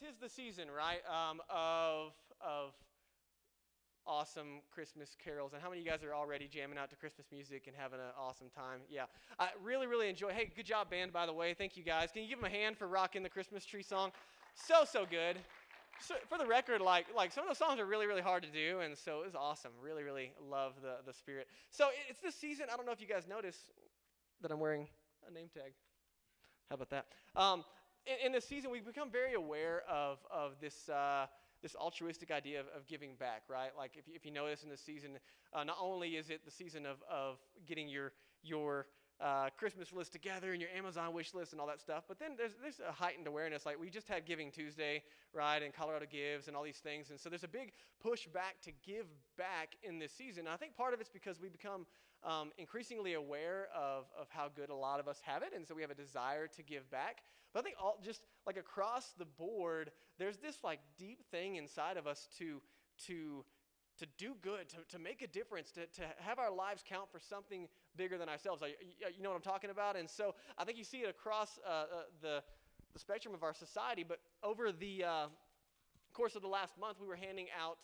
'tis the season, right? Of awesome Christmas carols. And how many of you guys are already jamming out to Christmas music and having an awesome time? Yeah, I really, really enjoy. Hey, good job, band, by the way. Thank you, guys. Can you give them a hand for rocking the Christmas tree song? So good. So for the record, like some of those songs are really, really hard to do, and so it was awesome. Really, really love the spirit. So it's this season. I don't know if you guys notice that I'm wearing a name tag. How about that? In this season, we've become very aware of this this altruistic idea of giving back, right? Like if you notice in this season, not only is it the season of getting your Christmas list together and your Amazon wish list and all that stuff, but then there's a heightened awareness. Like we just had Giving Tuesday, right, and Colorado Gives and all these things, and so there's a big push back to give back in this season. And I think part of it's because we become increasingly aware of how good a lot of us have it, and so we have a desire to give back. But I think just like across the board, there's this like deep thing inside of us to do good, to make a difference, to have our lives count for something bigger than ourselves. You know what I'm talking about? And so I think you see it across the spectrum of our society. But over the course of the last month, we were handing out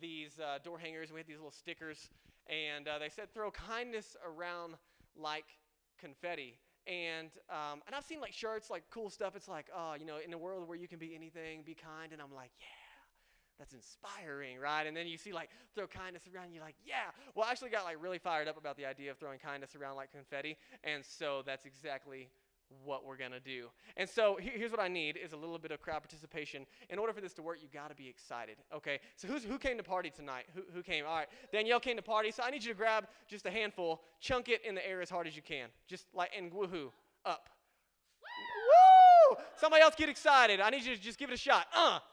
these door hangers, and we had these little stickers, and they said, throw kindness around like confetti. And I've seen like shirts, like cool stuff. It's like, oh, you know, in a world where you can be anything, be kind. And I'm like, yeah. That's inspiring, right? And then you see like throw kindness around, and you're like, yeah. Well, I actually got like really fired up about the idea of throwing kindness around like confetti, and so that's exactly what we're gonna do. And so here's what I need is a little bit of crowd participation. In order for this to work, you got to be excited. Okay. So who came to party tonight? Who came? All right. Danielle came to party. So I need you to grab just a handful, chunk it in the air as hard as you can, just like and woohoo up. Woo! Somebody else get excited. I need you to just give it a shot.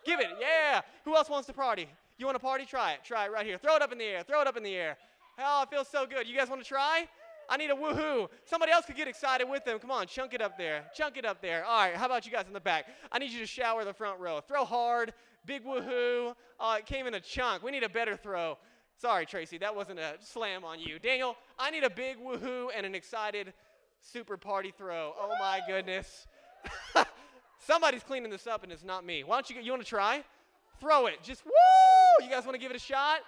Give it. Yeah. Who else wants to party? You want to party? Try it. Try it right here. Throw it up in the air. Throw it up in the air. Oh, it feels so good. You guys want to try? I need a woohoo. Somebody else could get excited with them. Come on, chunk it up there. Chunk it up there. All right, how about you guys in the back? I need you to shower the front row. Throw hard. Big woohoo. It came in a chunk. We need a better throw. Sorry, Tracy, that wasn't a slam on you. Daniel, I need a big woohoo and an excited super party throw. Oh, my goodness. Somebody's cleaning this up, and it's not me. Why don't you want to try? Throw it. Just woo! You guys want to give it a shot?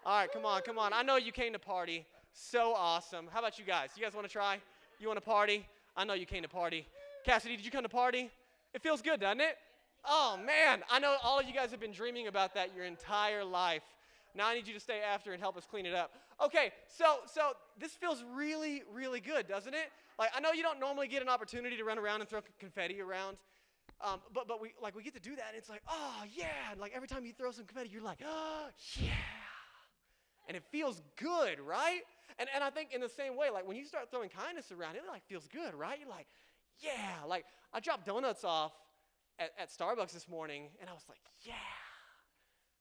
All right, come on. I know you came to party. So awesome. How about you guys? You guys want to try? You want to party? I know you came to party. Cassidy, did you come to party? It feels good, doesn't it? Oh, man. I know all of you guys have been dreaming about that your entire life. Now I need you to stay after and help us clean it up. Okay, so this feels really, really good, doesn't it? Like, I know you don't normally get an opportunity to run around and throw confetti around, but we get to do that, and it's like, oh, yeah. And like every time you throw some confetti, you're like, oh, yeah. And it feels good, right? And I think in the same way, like when you start throwing kindness around, it like feels good, right? You're like, yeah. Like I dropped donuts off at Starbucks this morning, and I was like, yeah.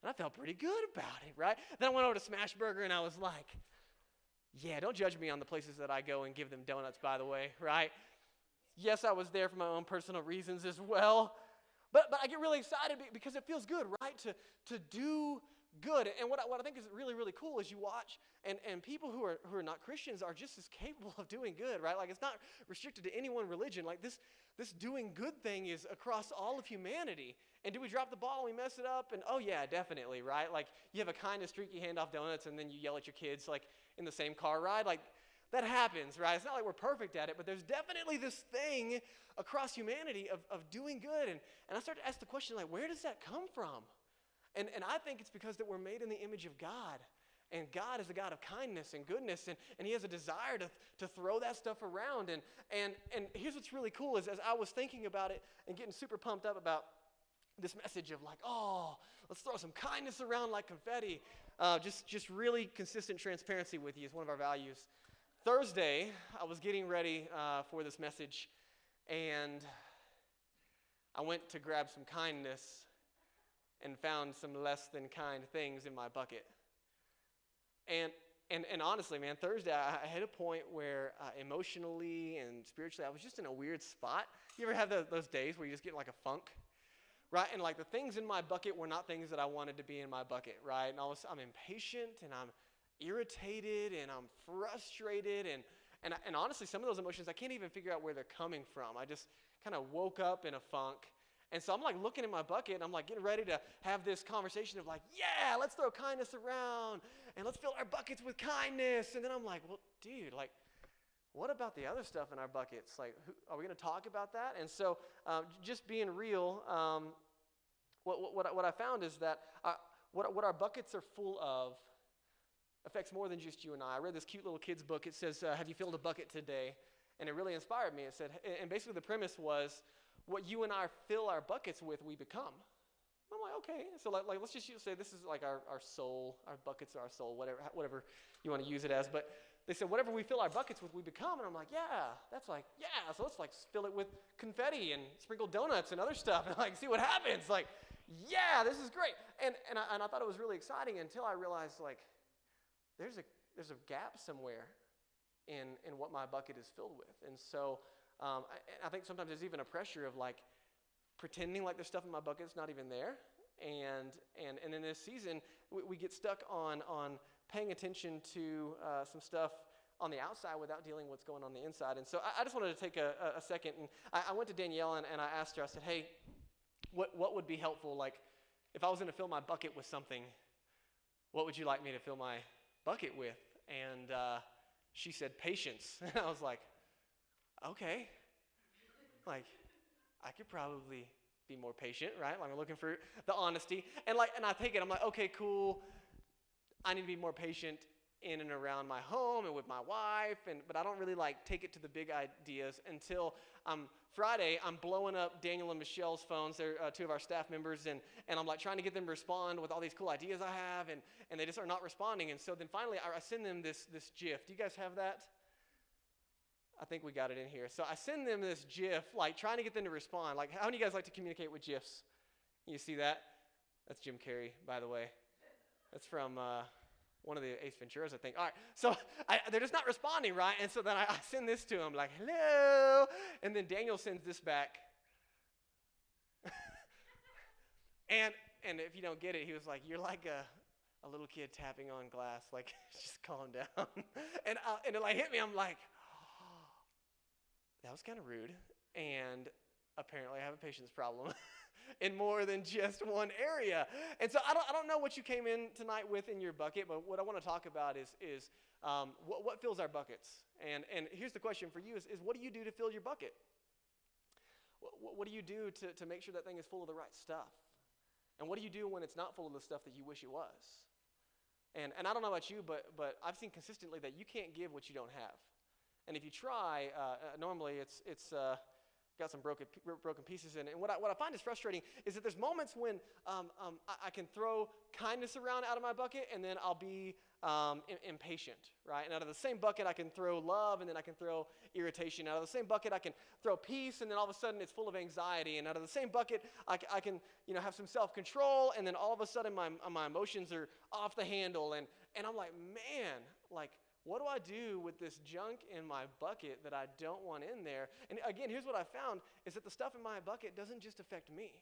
And I felt pretty good about it, right? Then I went over to Smashburger, and I was like, yeah, don't judge me on the places that I go and give them donuts, by the way, right? Yes, I was there for my own personal reasons as well. But I get really excited because it feels good, right, to do good. And what I think is really, really cool is you watch, and people who are not Christians are just as capable of doing good, right? Like it's not restricted to any one religion. Like this doing good thing is across all of humanity. And do we drop the ball and we mess it up? And oh yeah, definitely, right? Like you have a kindness streak, you hand off donuts, and then you yell at your kids like in the same car ride. Like that happens, right? It's not like we're perfect at it, but there's definitely this thing across humanity of doing good. And I start to ask the question, like, where does that come from? And I think it's because that we're made in the image of God. And God is a God of kindness and goodness, and he has a desire to throw that stuff around. And here's what's really cool is as I was thinking about it and getting super pumped up about this message of like, oh, let's throw some kindness around like confetti. Just really consistent transparency with you is one of our values. Thursday, I was getting ready for this message, and I went to grab some kindness and found some less than kind things in my bucket. And honestly, man, Thursday, I hit a point where emotionally and spiritually, I was just in a weird spot. You ever have those days where you just get like a funk? Right? And like the things in my bucket were not things that I wanted to be in my bucket, right? And I'm impatient, and I'm irritated, and I'm frustrated, and honestly, some of those emotions, I can't even figure out where they're coming from. I just kind of woke up in a funk. And so I'm like looking at my bucket, and I'm like getting ready to have this conversation of like, yeah, let's throw kindness around, and let's fill our buckets with kindness. And then I'm like, well, dude, like, what about the other stuff in our buckets? Like, are we going to talk about that? And so just being real, what I found is that what our buckets are full of affects more than just you and I. I read this cute little kid's book. It says, have you filled a bucket today? And it really inspired me. It said, and basically the premise was, what you and I fill our buckets with, we become. I'm like, okay. So like let's just say this is like our soul. Our buckets are our soul, whatever you want to use it as. But they said, whatever we fill our buckets with, we become. And I'm like, yeah, that's like, yeah. So let's like fill it with confetti and sprinkle donuts and other stuff and like see what happens. Like, yeah, this is great. And I thought it was really exciting until I realized like there's a gap somewhere in what my bucket is filled with. And so I think sometimes there's even a pressure of like pretending like there's stuff in my bucket that's not even there. And in this season, we get stuck on paying attention to some stuff on the outside without dealing with what's going on the inside. And so I just wanted to take a second, and I went to Danielle and I asked her, I said, hey, what would be helpful? Like, if I was going to fill my bucket with something, what would you like me to fill my bucket with? And she said, patience. And I was like, okay. Like, I could probably be more patient, right? Like, I'm looking for the honesty. And I take it, I'm like, okay, cool. I need to be more patient in and around my home and with my wife, but I don't really like take it to the big ideas until Friday. I'm blowing up Daniel and Michelle's phones. They're two of our staff members, and I'm like trying to get them to respond with all these cool ideas I have, and they just are not responding. And so then finally I send them this GIF. Do you guys have that? I think we got it in here. So I send them this GIF, like trying to get them to respond. Like, how many of you guys like to communicate with GIFs? You see that? That's Jim Carrey, by the way. That's from one of the Ace Venturas, I think. All right, so they're just not responding, right? And so then I send this to him, like, hello. And then Daniel sends this back. and if you don't get it, he was like, you're like a little kid tapping on glass. Like, just calm down. and it like hit me. I'm like, that was kind of rude, and apparently I have a patience problem in more than just one area. And so I don't know what you came in tonight with in your bucket, but what I want to talk about is what fills our buckets. And here's the question for you is what do you do to fill your bucket? What do you do to make sure that thing is full of the right stuff? And what do you do when it's not full of the stuff that you wish it was? And I don't know about you, but I've seen consistently that you can't give what you don't have. And if you try, normally it's got some broken pieces in it. And what I find is frustrating is that there's moments when I can throw kindness around out of my bucket, and then I'll be impatient, right? And out of the same bucket, I can throw love, and then I can throw irritation. Out of the same bucket, I can throw peace, and then all of a sudden it's full of anxiety. And out of the same bucket, I can have some self-control, and then all of a sudden my emotions are off the handle. And I'm like, man, like, what do I do with this junk in my bucket that I don't want in there? And again, here's what I found, is that the stuff in my bucket doesn't just affect me.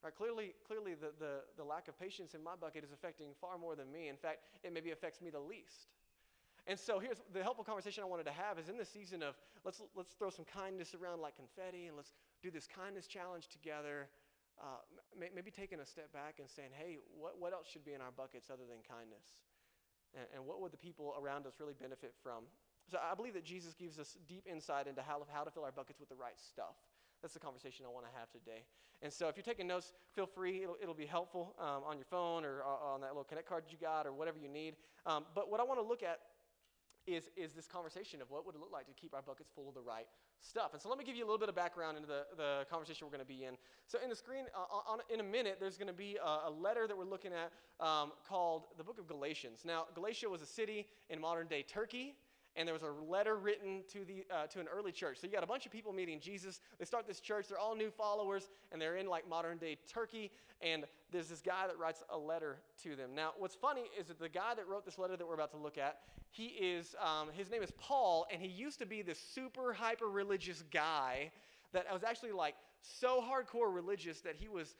Right? Clearly the lack of patience in my bucket is affecting far more than me. In fact, it maybe affects me the least. And so here's the helpful conversation I wanted to have is in the season of let's throw some kindness around like confetti, and let's do this kindness challenge together. Maybe taking a step back and saying, hey, what else should be in our buckets other than kindness? And what would the people around us really benefit from? So I believe that Jesus gives us deep insight into how to fill our buckets with the right stuff. That's the conversation I want to have today. And so if you're taking notes, feel free. It'll be helpful on your phone or on that little Connect card you got or whatever you need. But what I want to look at is this conversation of what would it look like to keep our buckets full of the right stuff. And so let me give you a little bit of background into the conversation we're going to be in. So in the screen, in a minute, there's going to be a letter that we're looking at called the book of Galatians. Now, Galatia was a city in modern-day Turkey, and there was a letter written to an early church. So you got a bunch of people meeting Jesus. They start this church. They're all new followers, and they're in like modern-day Turkey, and there's this guy that writes a letter to them. Now, what's funny is that the guy that wrote this letter that we're about to look at, his name is Paul, and he used to be this super hyper-religious guy that was actually like so hardcore religious that he was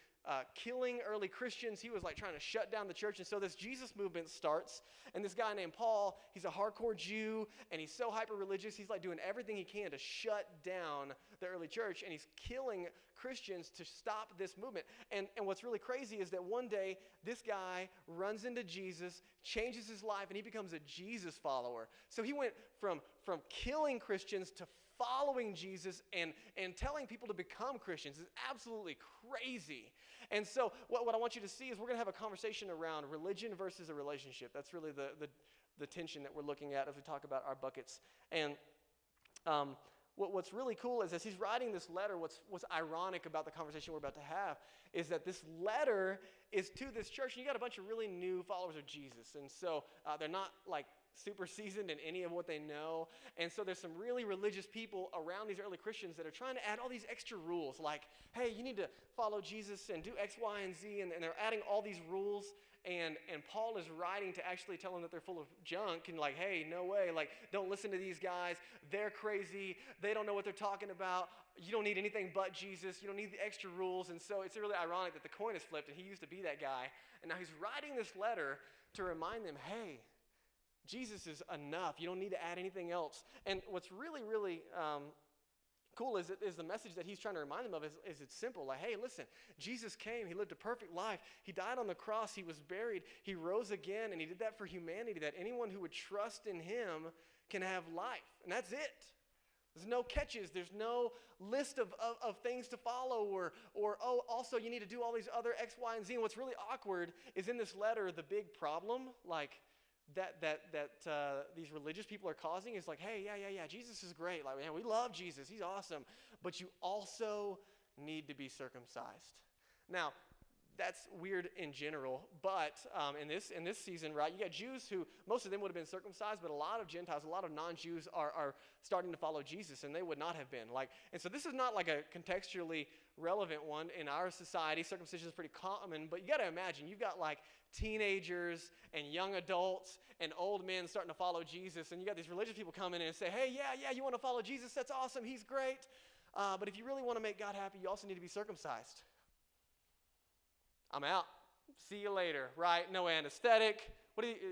killing early Christians. He was like trying to shut down the church. And so this Jesus movement starts. And this guy named Paul, he's a hardcore Jew, and he's so hyper-religious. He's like doing everything he can to shut down the early church. And he's killing Christians to stop this movement. And what's really crazy is that one day, this guy runs into Jesus, changes his life, and he becomes a Jesus follower. So he went from killing Christians to following Jesus and telling people to become Christians. Is absolutely crazy. And so what I want you to see is we're going to have a conversation around religion versus a relationship. That's really the tension that we're looking at as we talk about our buckets. And what's really cool is as he's writing this letter, what's ironic about the conversation we're about to have is that this letter is to this church, and you got a bunch of really new followers of Jesus. And so they're not like super seasoned in any of what they know. And so there's some really religious people around these early Christians that are trying to add all these extra rules, like, hey, you need to follow Jesus and do X, Y, and Z, and they're adding all these rules. And Paul is writing to actually tell them that they're full of junk and like, hey, no way, like, don't listen to these guys. They're crazy. They don't know what they're talking about. You don't need anything but Jesus. You don't need the extra rules. And so it's really ironic that the coin is flipped, and he used to be that guy. And now he's writing this letter to remind them, hey, Jesus is enough. You don't need to add anything else. And what's really, really cool is the message that he's trying to remind them of is it's simple. Like, hey, listen, Jesus came. He lived a perfect life. He died on the cross. He was buried. He rose again, and he did that for humanity, that anyone who would trust in him can have life. And that's it. There's no catches. There's no list of things to follow or also you need to do all these other X, Y, and Z. And what's really awkward is in this letter, the big problem, like, that these religious people are causing is like, hey, yeah, Jesus is great. Like, man, we love Jesus. He's awesome. But you also need to be circumcised. Now, that's weird in general, but in this season, right, you got Jews who, most of them would have been circumcised, but a lot of Gentiles, a lot of non-Jews are starting to follow Jesus, and they would not have been. And so this is not like a contextually relevant one in our society. Circumcision is pretty common, but you got to imagine, you've got like teenagers and young adults and old men starting to follow Jesus, and you got these religious people come in and say, hey, yeah, you want to follow Jesus? That's awesome. He's great. But if you really want to make God happy, you also need to be circumcised. I'm out. See you later, right? No anesthetic.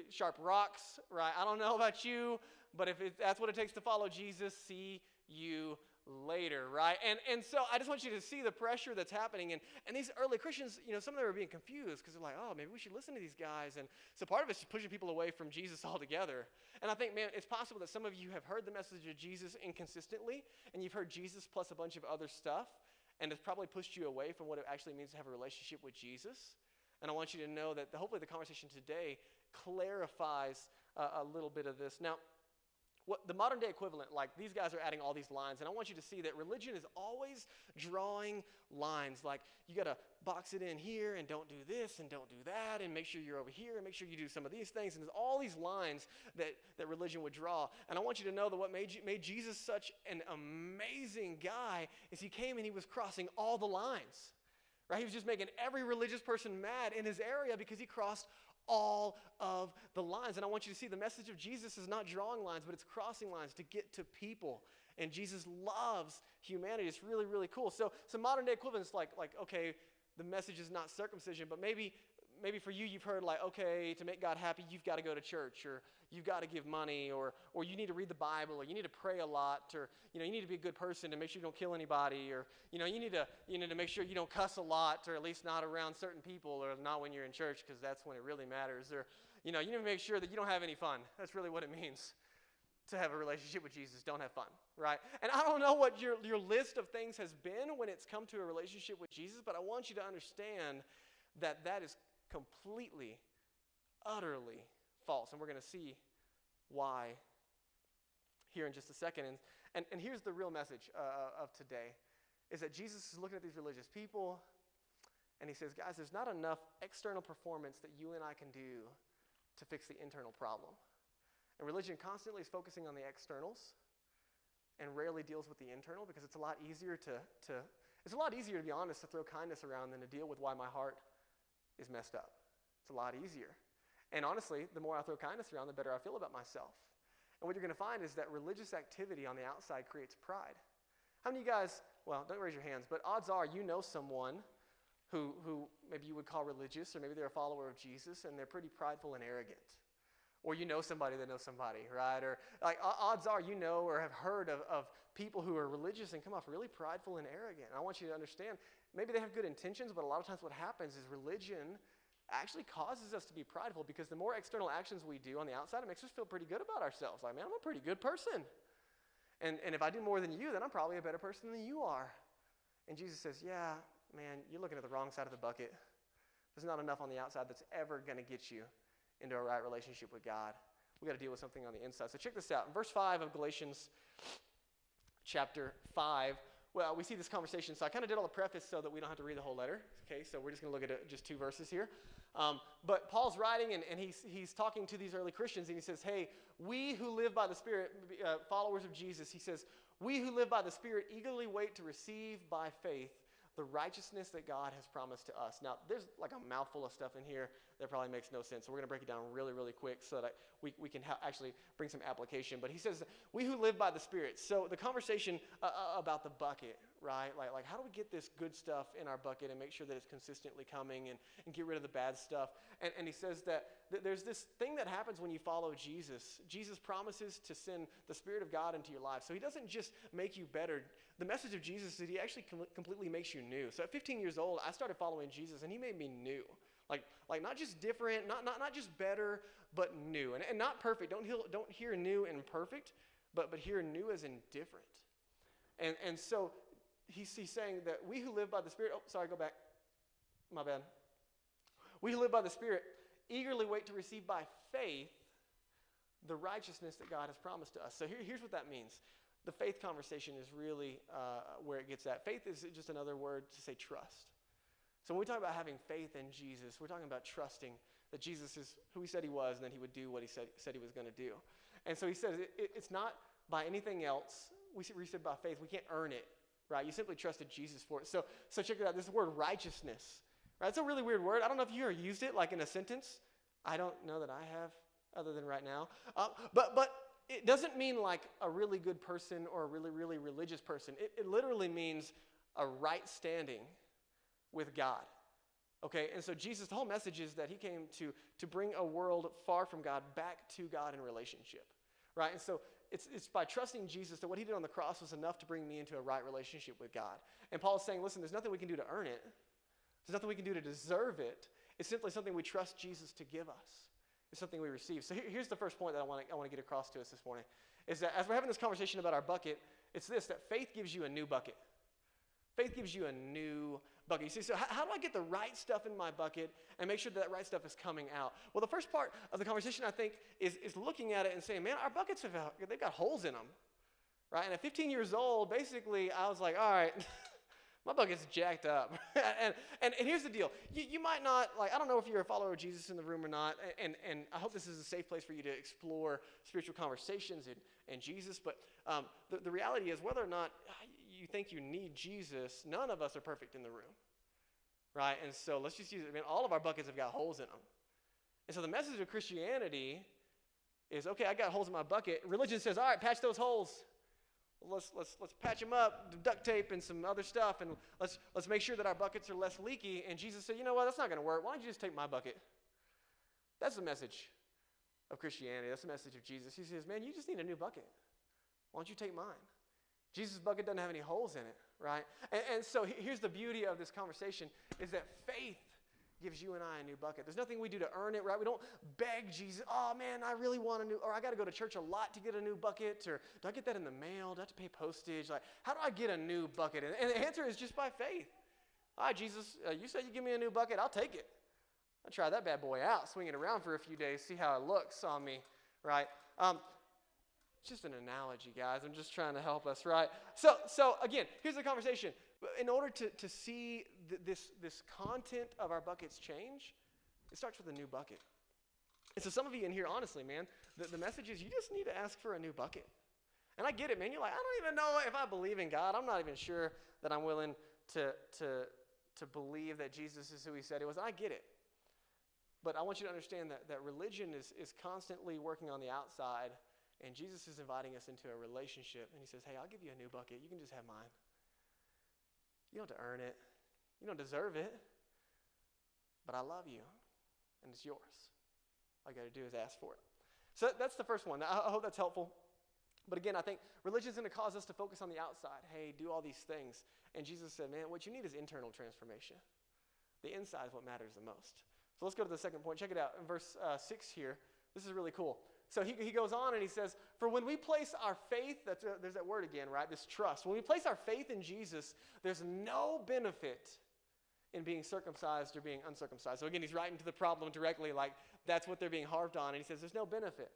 Sharp rocks, right? I don't know about you, but if that's what it takes to follow Jesus, see you later, right? And so I just want you to see the pressure that's happening. And these early Christians, some of them are being confused because they're like, oh, maybe we should listen to these guys. And so part of it's pushing people away from Jesus altogether. And I think, man, it's possible that some of you have heard the message of Jesus inconsistently, and you've heard Jesus plus a bunch of other stuff, and it's probably pushed you away from what it actually means to have a relationship with Jesus. And I want you to know that hopefully the conversation today clarifies a little bit of this. Now, what the modern day equivalent, like these guys are adding all these lines, and I want you to see that religion is always drawing lines. Like, you got to box it in here, and don't do this, and don't do that, and make sure you're over here, and make sure you do some of these things. And there's all these lines that religion would draw. And I want you to know that what made Jesus such an amazing guy is he came and he was crossing all the lines. Right? He was just making every religious person mad in his area because he crossed all of the lines. And I want you to see the message of Jesus is not drawing lines, but it's crossing lines to get to people. And Jesus loves humanity. It's really, really cool. So some modern day equivalents like okay, the message is not circumcision, but maybe for you, you've heard like, okay, to make God happy, you've got to go to church, or you've got to give money, or you need to read the Bible, or you need to pray a lot, or you need to be a good person to make sure you don't kill anybody, or you need to make sure you don't cuss a lot, or at least not around certain people, or not when you're in church, because that's when it really matters, or you need to make sure that you don't have any fun. That's really what it means to have a relationship with Jesus. Don't have fun, right? And I don't know what your list of things has been when it's come to a relationship with Jesus, but I want you to understand that is completely, utterly false. And we're going to see why here in just a second. And here's the real message of today, is that Jesus is looking at these religious people, and he says, guys, there's not enough external performance that you and I can do to fix the internal problem. And religion constantly is focusing on the externals and rarely deals with the internal, because it's a lot easier to be honest, to throw kindness around than to deal with why my heart is messed up. It's a lot easier. And honestly, the more I throw kindness around, the better I feel about myself. And what you're going to find is that religious activity on the outside creates pride. How many of you guys, well, don't raise your hands, but odds are you know someone who maybe you would call religious, or maybe they're a follower of Jesus, and they're pretty prideful and arrogant. Or you know somebody that knows somebody, right? Or like odds are you know or have heard of people who are religious and come off really prideful and arrogant. And I want you to understand, maybe they have good intentions, but a lot of times what happens is religion actually causes us to be prideful, because the more external actions we do on the outside, it makes us feel pretty good about ourselves. Like, man, I'm a pretty good person. And if I do more than you, then I'm probably a better person than you are. And Jesus says, yeah, man, you're looking at the wrong side of the bucket. There's not enough on the outside that's ever going to get you into a right relationship with God. We got to deal with something on the inside. So check this out. In verse 5 of Galatians chapter 5, well, we see this conversation. So I kind of did all the preface so that we don't have to read the whole letter. Okay, so we're just going to look at just 2 verses here. But Paul's writing, and he's talking to these early Christians, and he says, hey, we who live by the Spirit, followers of Jesus, he says, we who live by the Spirit eagerly wait to receive by faith the righteousness that God has promised to us. Now, there's like a mouthful of stuff in here that probably makes no sense. So we're going to break it down really, really quick so that we can actually bring some application. But he says, we who live by the Spirit. So the conversation about the bucket, right? Like how do we get this good stuff in our bucket and make sure that it's consistently coming and get rid of the bad stuff? And he says that there's this thing that happens when you follow Jesus. Jesus promises to send the Spirit of God into your life. So he doesn't just make you better. The message of Jesus is he actually completely makes you new. So at 15 years old, I started following Jesus, and he made me new. Like not just different, not just better, but new. And not perfect. Don't hear new and perfect, but hear new as in different. And so he's saying that we who live by the Spirit, go back. My bad. We who live by the Spirit eagerly wait to receive by faith the righteousness that God has promised to us. So here's what that means. The faith conversation is really where it gets at. Faith is just another word to say trust. So when we talk about having faith in Jesus, we're talking about trusting that Jesus is who he said he was, and that he would do what he said he was going to do. And so he says it's not by anything else. We said by faith. We can't earn it, right? You simply trusted Jesus for it. So check it out. This word righteousness, right? It's a really weird word. I don't know if you ever used it like in a sentence. I don't know that I have, other than right now. But it doesn't mean like a really good person or a really, really religious person. It literally means a right standing with God. Okay, and so Jesus, the whole message is that he came to bring a world far from God back to God in relationship, right? And so it's by trusting Jesus that what he did on the cross was enough to bring me into a right relationship with God. And Paul is saying, listen, there's nothing we can do to earn it. There's nothing we can do to deserve it. It's simply something we trust Jesus to give us. It's something we receive. So here's the first point that I want to get across to us this morning, is that as we're having this conversation about our bucket, it's this, that faith gives you a new bucket. Faith gives you a new bucket. You see, so how do I get the right stuff in my bucket and make sure that right stuff is coming out? Well, the first part of the conversation, I think, is looking at it and saying, man, our buckets, they've got holes in them, right? And at 15 years old, basically, I was like, all right, my bucket's jacked up. and here's the deal. You might not, like, I don't know if you're a follower of Jesus in the room or not, and I hope this is a safe place for you to explore spiritual conversations and Jesus, but the reality is whether or not you think you need Jesus, none of us are perfect in the room, right? And so let's just use it. I mean, all of our buckets have got holes in them. And so the message of Christianity is, okay, I got holes in my bucket. Religion says, all right, patch those holes. Let's patch them up, duct tape and some other stuff, and let's make sure that our buckets are less leaky. And Jesus said, you know what, that's not going to work. Why don't you just take my bucket? That's the message of Christianity. That's the message of Jesus. He says, man, you just need a new bucket. Why don't you take mine? Jesus' bucket doesn't have any holes in it, right? And so here's the beauty of this conversation, is that faith gives you and I a new bucket. There's nothing we do to earn it, right? We don't beg Jesus, oh man, I really want a new, or I got to go to church a lot to get a new bucket, or do I get that in the mail? Do I have to pay postage? Like, how do I get a new bucket? And the answer is just by faith. All right, Jesus, you said you give me a new bucket, I'll take it. I'll try that bad boy out, swing it around for a few days, see how it looks on me, right? It's just an analogy, guys. I'm just trying to help us, right? So again, here's the conversation. In order to see this content of our buckets change, it starts with a new bucket. And so some of you in here, honestly, man, the message is you just need to ask for a new bucket. And I get it, man. You're like, I don't even know if I believe in God. I'm not even sure that I'm willing to believe that Jesus is who he said he was. I get it. But I want you to understand that religion is constantly working on the outside. And Jesus is inviting us into a relationship. And he says, hey, I'll give you a new bucket. You can just have mine. You don't have to earn it. You don't deserve it. but I love you, and it's yours. All you got to do is ask for it. So that's the first one. I hope that's helpful. But again, I think religion's going to cause us to focus on the outside. Hey, do all these things. And Jesus said, man, what you need is internal transformation. The inside is what matters the most. So let's go to the second point. Check it out in verse 6 here. This is really cool. So he goes on and he says, for when we place our faith, there's that word again, right? This trust. When we place our faith in Jesus, there's no benefit in being circumcised or being uncircumcised. So again, he's writing to the problem directly, like that's what they're being harped on. And he says there's no benefit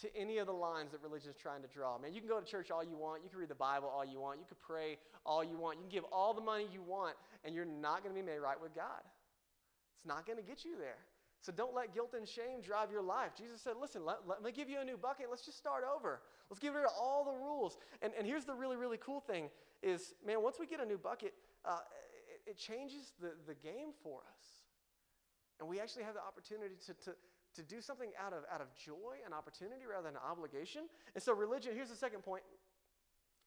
to any of the lines that religion is trying to draw. Man, you can go to church all you want. You can read the Bible all you want. You can pray all you want. You can give all the money you want, and you're not going to be made right with God. It's not going to get you there. So don't let guilt and shame drive your life. Jesus said, listen, let me give you a new bucket. Let's just start over. Let's get rid of all the rules. And here's the really, really cool thing is, man, once we get a new bucket, it changes the game for us. And we actually have the opportunity to do something out of joy and opportunity rather than obligation. And so religion, here's the second point,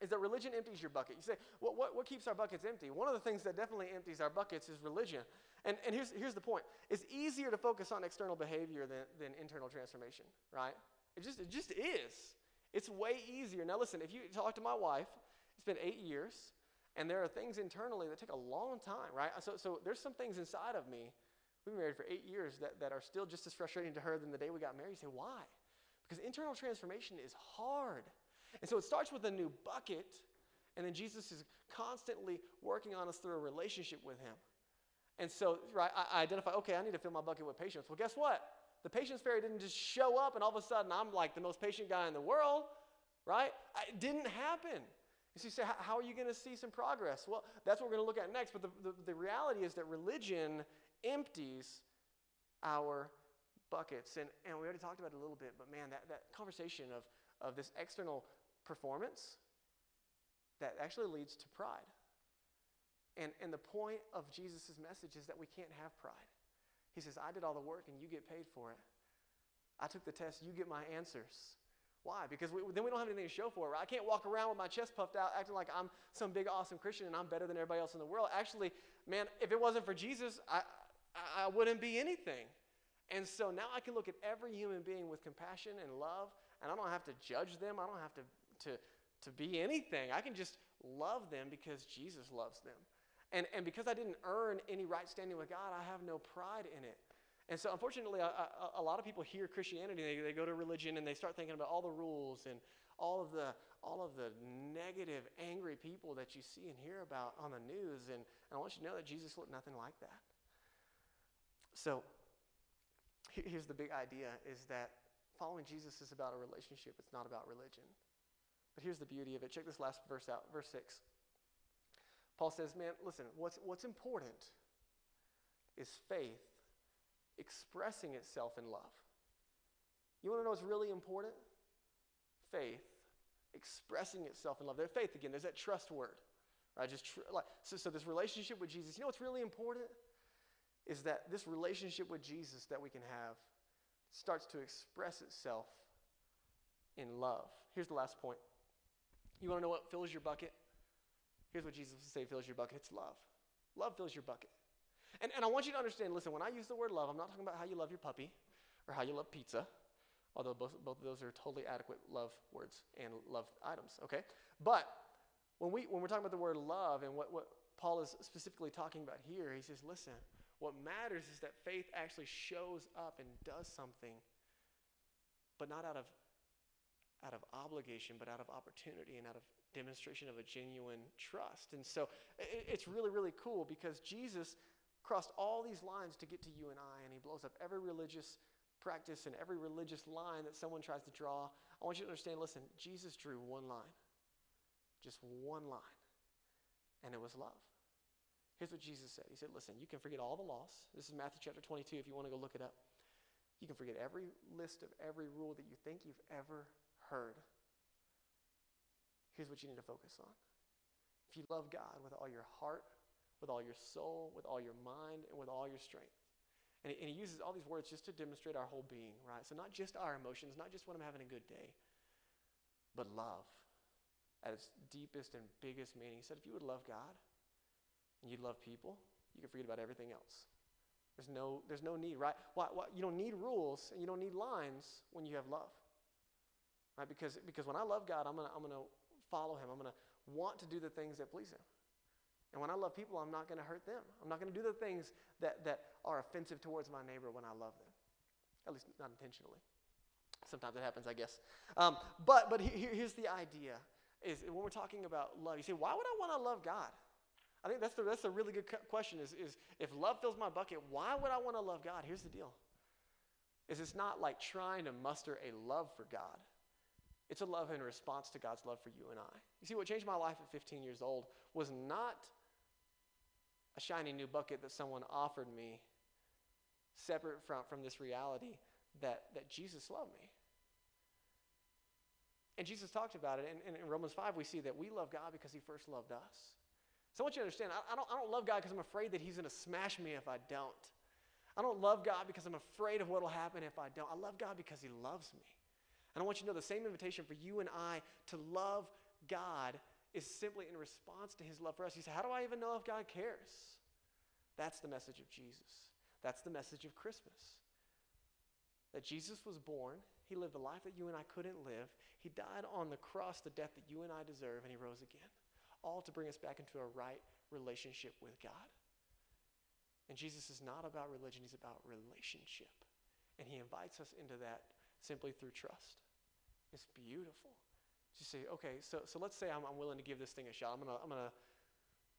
is that religion empties your bucket. You say, what keeps our buckets empty? One of the things that definitely empties our buckets is religion. And here's the point. It's easier to focus on external behavior than internal transformation, right? It just is. It's way easier. Now listen, if you talk to my wife, it's been 8 years, and there are things internally that take a long time, right? So there's some things inside of me. We've been married for 8 years that are still just as frustrating to her than the day we got married. You say, why? Because internal transformation is hard. And so it starts with a new bucket, and then Jesus is constantly working on us through a relationship with him. And so, right, I identify, okay, I need to fill my bucket with patience. Well, guess what? The patience fairy didn't just show up, and all of a sudden I'm like the most patient guy in the world, right? It didn't happen. And so you say, how are you going to see some progress? Well, that's what we're going to look at next. But the reality is that religion empties our buckets. And we already talked about it a little bit, but man, that conversation of this external performance, that actually leads to pride. And the point of Jesus' message is that we can't have pride. He says, I did all the work and you get paid for it. I took the test, you get my answers. Why? Because then we don't have anything to show for it, right? I can't walk around with my chest puffed out acting like I'm some big awesome Christian and I'm better than everybody else in the world. Actually, man, if it wasn't for Jesus, I wouldn't be anything. And so now I can look at every human being with compassion and love, and I don't have to judge them. I don't have to be anything. I can just love them because Jesus loves them. And because I didn't earn any right standing with God, I have no pride in it. And so unfortunately, a lot of people hear Christianity, they go to religion and they start thinking about all the rules and all of the negative, angry people that you see and hear about on the news. And I want you to know that Jesus looked nothing like that. So here's the big idea, is that following Jesus is about a relationship. It's not about religion. But here's the beauty of it. Check this last verse out, verse 6. Paul says, man, listen, what's important is faith expressing itself in love. You want to know what's really important? Faith expressing itself in love. There's faith again. There's that trust word, right? So this relationship with Jesus. You know what's really important is that this relationship with Jesus that we can have starts to express itself in love. Here's the last point. You want to know what fills your bucket? Here's what Jesus would say fills your bucket. It's love. Love fills your bucket. And I want you to understand, listen, when I use the word love, I'm not talking about how you love your puppy or how you love pizza, although both of those are totally adequate love words and love items, okay? But when we're talking about the word love and what Paul is specifically talking about here, he says, listen, what matters is that faith actually shows up and does something, but not out of obligation, but out of opportunity and out of demonstration of a genuine trust. And so it's really, really cool because Jesus crossed all these lines to get to you and I, and he blows up every religious practice and every religious line that someone tries to draw. I want you to understand, listen, Jesus drew one line, just one line, and it was love. Here's what Jesus said. He said, listen, you can forget all the laws. This is Matthew chapter 22 if you want to go look it up. You can forget every list of every rule that you think you've ever heard. Here's what you need to focus on. If you love God with all your heart, with all your soul, with all your mind, and with all your strength. And he uses all these words just to demonstrate our whole being, right? So not just our emotions, not just when I'm having a good day, but love at its deepest and biggest meaning. He said if you would love God and you'd love people, you can forget about everything else. There's no need, right? Why, you don't need rules and you don't need lines when you have love, right? Because when I love God, I'm gonna follow Him. I'm gonna want to do the things that please Him. And when I love people, I'm not gonna hurt them. I'm not gonna do the things that are offensive towards my neighbor when I love them, at least not intentionally. Sometimes it happens, I guess. But here's the idea: is when we're talking about love, you say, why would I want to love God? I think that's a really good question. Is if love fills my bucket, why would I want to love God? Here's the deal: is it's not like trying to muster a love for God. It's a love in response to God's love for you and I. You see, what changed my life at 15 years old was not a shiny new bucket that someone offered me, separate from this reality that Jesus loved me. And Jesus talked about it. And in Romans 5, we see that we love God because He first loved us. So I want you to understand, I don't love God because I'm afraid that He's going to smash me if I don't. I don't love God because I'm afraid of what will happen if I don't. I love God because He loves me. And I want you to know the same invitation for you and I to love God is simply in response to His love for us. You say, how do I even know if God cares? That's the message of Jesus. That's the message of Christmas. That Jesus was born. He lived a life that you and I couldn't live. He died on the cross, the death that you and I deserve, and He rose again. All to bring us back into a right relationship with God. And Jesus is not about religion. He's about relationship. And He invites us into that simply through trust. It's beautiful. You say, okay, so let's say I'm willing to give this thing a shot. I'm gonna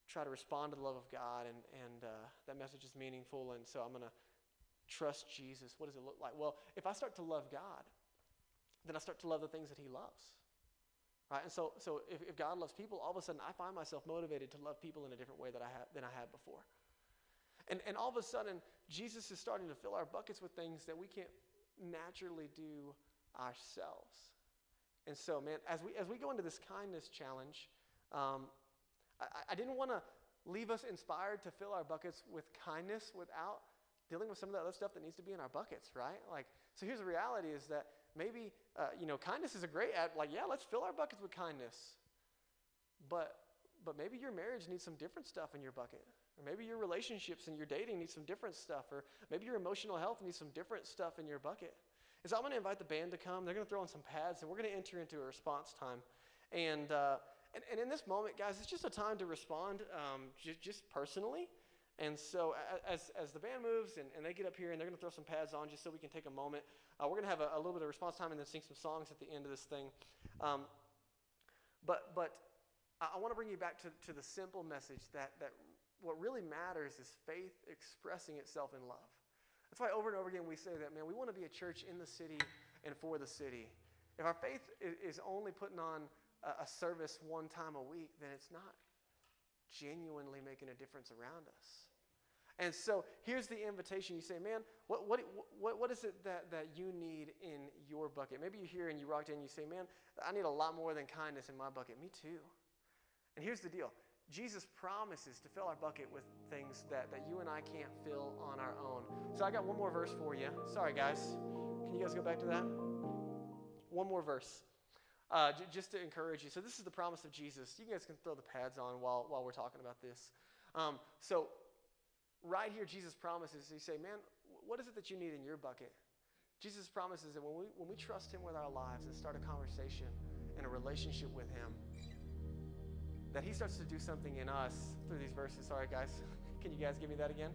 try to respond to the love of God, and that message is meaningful, and so I'm gonna trust Jesus. What does it look like? Well, if I start to love God, then I start to love the things that He loves. Right? And so if God loves people, all of a sudden I find myself motivated to love people in a different way than I had before. And all of a sudden, Jesus is starting to fill our buckets with things that we can't naturally do ourselves. And so, man, as we go into this kindness challenge, I didn't want to leave us inspired to fill our buckets with kindness without dealing with some of the other stuff that needs to be in our buckets, right? So here's the reality: is that maybe kindness is a great let's fill our buckets with kindness. But maybe your marriage needs some different stuff in your bucket. Or maybe your relationships and your dating need some different stuff. Or maybe your emotional health needs some different stuff in your bucket. And so I'm going to invite the band to come. They're going to throw on some pads, and we're going to enter into a response time. And in this moment, guys, it's just a time to respond just personally. And so as the band moves and they get up here and they're going to throw some pads on just so we can take a moment, we're going to have a little bit of response time and then sing some songs at the end of this thing. But I want to bring you back to the simple message that what really matters is faith expressing itself in love. That's why over and over again we say that, man, we want to be a church in the city and for the city. If our faith is only putting on a service one time a week, then it's not genuinely making a difference around us. And so here's the invitation. You say, man, what is it that you need in your bucket? Maybe you're here and you walked in and you say, man, I need a lot more than kindness in my bucket. Me too. And here's the deal. Jesus promises to fill our bucket with things that you and I can't fill on our own. So I got one more verse for you. Sorry, guys. Can you guys go back to that? One more verse. Just to encourage you. So this is the promise of Jesus. You guys can throw the pads on while we're talking about this. So right here, Jesus promises. You say, man, what is it that you need in your bucket? Jesus promises that when we trust Him with our lives and start a conversation and a relationship with Him, that He starts to do something in us through these verses. Sorry, guys. Can you guys give me that again?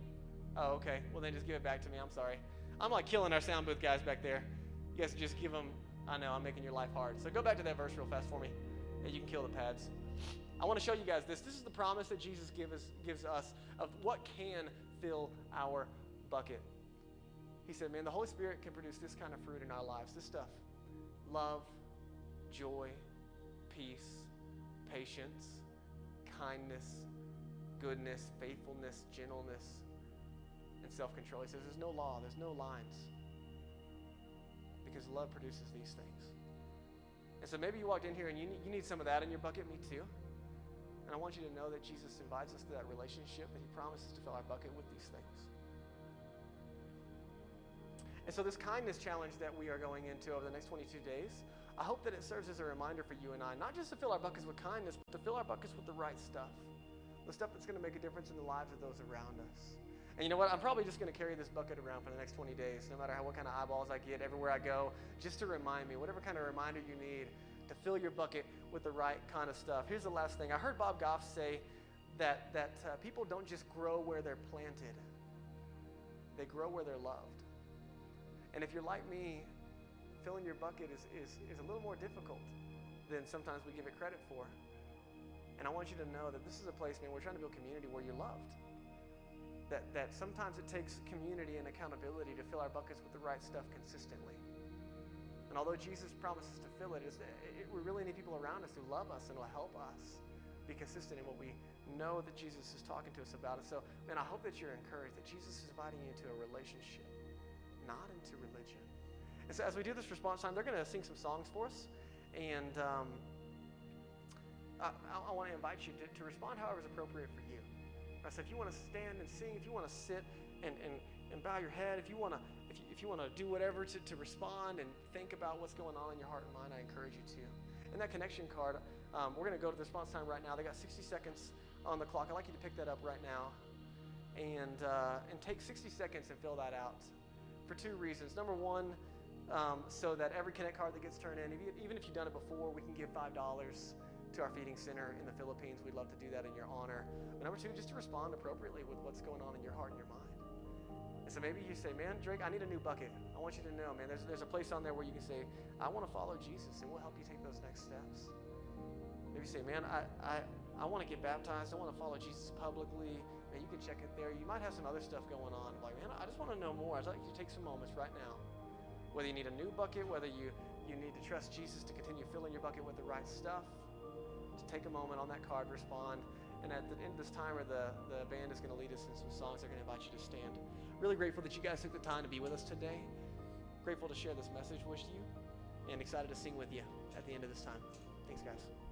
Oh, okay. Well, then just give it back to me. I'm sorry. I'm like killing our sound booth guys back there. You guys just give them. I know, I'm making your life hard. So go back to that verse real fast for me. Yeah, you can kill the pads. I want to show you guys this. This is the promise that Jesus gives us of what can fill our bucket. He said, man, the Holy Spirit can produce this kind of fruit in our lives. This stuff. Love, joy, peace, patience, kindness, goodness, faithfulness, gentleness, and self-control. He says there's no law, there's no lines. Because love produces these things. And so maybe you walked in here and you need some of that in your bucket, me too. And I want you to know that Jesus invites us to that relationship, that He promises to fill our bucket with these things. And so this kindness challenge that we are going into over the next 22 days, I hope that it serves as a reminder for you and I, not just to fill our buckets with kindness, but to fill our buckets with the right stuff. The stuff that's going to make a difference in the lives of those around us. And you know what? I'm probably just going to carry this bucket around for the next 20 days, no matter what kind of eyeballs I get everywhere I go, just to remind me, whatever kind of reminder you need to fill your bucket with the right kind of stuff. Here's the last thing. I heard Bob Goff say that people don't just grow where they're planted. They grow where they're loved. And if you're like me, filling your bucket is a little more difficult than sometimes we give it credit for. And I want you to know that this is a place, man, we're trying to build community where you're loved. That sometimes it takes community and accountability to fill our buckets with the right stuff consistently. And although Jesus promises to fill it, we really need people around us who love us and will help us be consistent in what we know that Jesus is talking to us about. And so, man, I hope that you're encouraged that Jesus is inviting you into a relationship, not into religion. And so as we do this response time, they're going to sing some songs for us. And I want to invite you to respond however is appropriate for you. So if you want to stand and sing, if you want to sit and bow your head, if you want to do whatever to respond and think about what's going on in your heart and mind, I encourage you to. And that connection card, we're going to go to the response time right now. They got 60 seconds on the clock. I'd like you to pick that up right now and take 60 seconds and fill that out for two reasons. Number one, so that every Connect card that gets turned in, even if you've done it before, we can give $5 to our feeding center in the Philippines. We'd love to do that in your honor. But number two, just to respond appropriately with what's going on in your heart and your mind. And so maybe you say, man, Drake, I need a new bucket. I want you to know, man, there's a place on there where you can say, I want to follow Jesus, and we'll help you take those next steps. Maybe you say, man, I want to get baptized. I want to follow Jesus publicly. Man, you can check it there. You might have some other stuff going on. Like, man, I just want to know more. I'd like you to take some moments right now. Whether you need a new bucket, whether you need to trust Jesus to continue filling your bucket with the right stuff, just take a moment on that card, respond. And at the end of this timer, the band is going to lead us in some songs. They're going to invite you to stand. Really grateful that you guys took the time to be with us today. Grateful to share this message with you, and excited to sing with you at the end of this time. Thanks, guys.